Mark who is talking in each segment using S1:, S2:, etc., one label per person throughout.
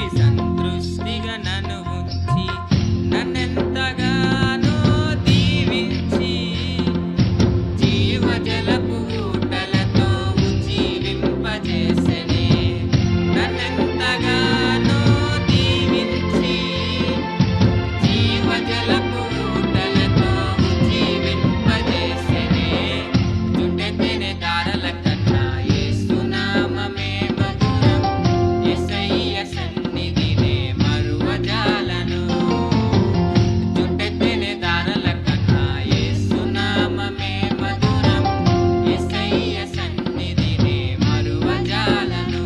S1: నీవి సంతృష్టిగా నన్ను ఉంచి నన్నెంతగానో దీవించి జీవజలపు ఊటలతో ఉజ్జీవింపజేసెనే. నన్నెంతగానో దీవించి జీవజలపు ఊటలతో ఉజ్జీవింపజేసెనే. చుండెత్తెనే దారల కన్నా యేసు నామమే మధురం. యేసయ్య సన్నిధినే మరువజాలను. చుండెత్తెనే దారల కన్నా యేసు నామమే మధురం. యేసయ్య సన్నిధినే మరువజాలను.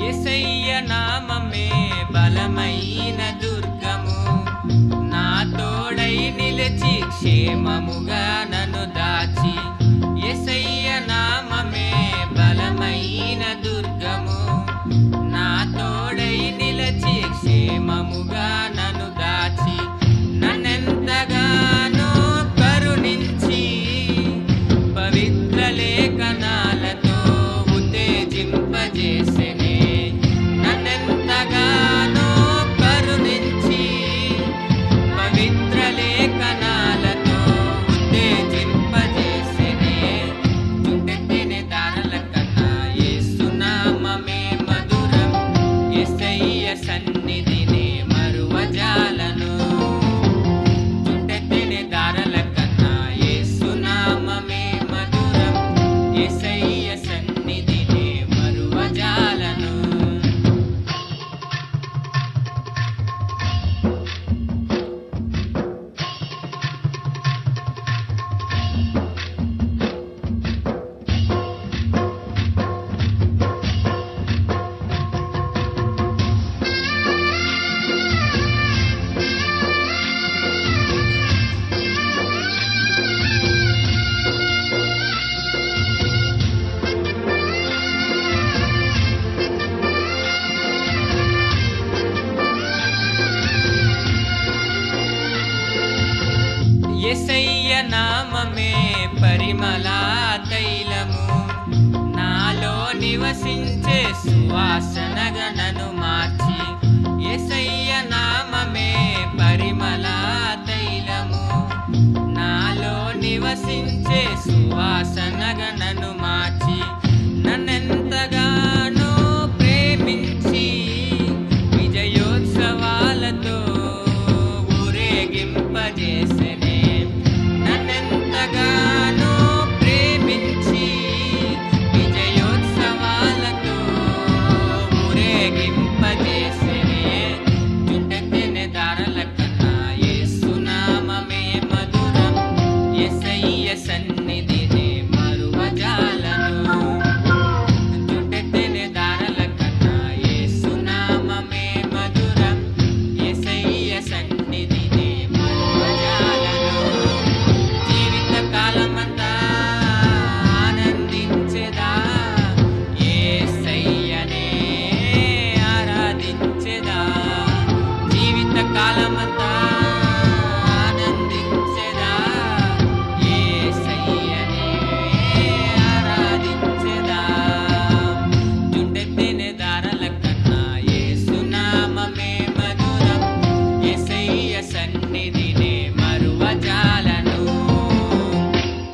S1: యేసయ్య నామమే బలమైన దుర్గము. నా తోడై నిలిచి క్షేమముగా నన్ను దాచి. యేసయ్య నామమే బలమైన దుర్గము. నా తోడై నిలిచి క్షేమముగా నన్ను దాచి. నన్నెంతగానో కరుణించి పవిత్ర లేఖనాలతో ఉత్తేజింపజేసెనే. నన్నెంతగానో కరుణించి పవిత్ర లేఖనాలతో ఉత్తేజింపజేసెనే. చుండెత్తెనే దారల కన్నా యేసు నామమే మధురం. యేసయ్య సన్నిధినే మరువజాలను. చుండెత్తెనే దారల కన్నా యేసు నామమే మధురం. యేసయ్య సన్నిధినే మరువజాలను. యేసయ్య నామమే పరిమళ తైలము. నాలో నివసించే సువాసనగా నన్ను మార్చి. యేసయ్య నామమే పరిమళ తైలము. నాలో నివసించే సువాసనగా నన్ను మార్చి. నన్నెంతగానో ప్రేమించి విజయోత్సవాలతో ఊరేగింపజేసెనే. నన్నెంతగానో ప్రేమించి విజయోత్సవాలతో ఊరేగింపజేసెనే. చుండెత్తెనే దారల కన్నా యేసు నామమే మధురం. యేసయ్య సన్నిధినే మరువజాలను. చుండెత్తెనే దారల కన్నా యేసు నామమే మధురం. యేసయ్య సన్నిధినే మరువజాలను. జీవితకాలమంతా ఆనందించెదా. యేసయ్యనే ఆరాధించెదా. జీవితకాలమంతా ఆనందించెదా. యేసయ్యనే ఆరాధించెదా. చుండెత్తెనే దారల కన్నా యేసు నామమే మధురం. యేసయ్య సన్నిధి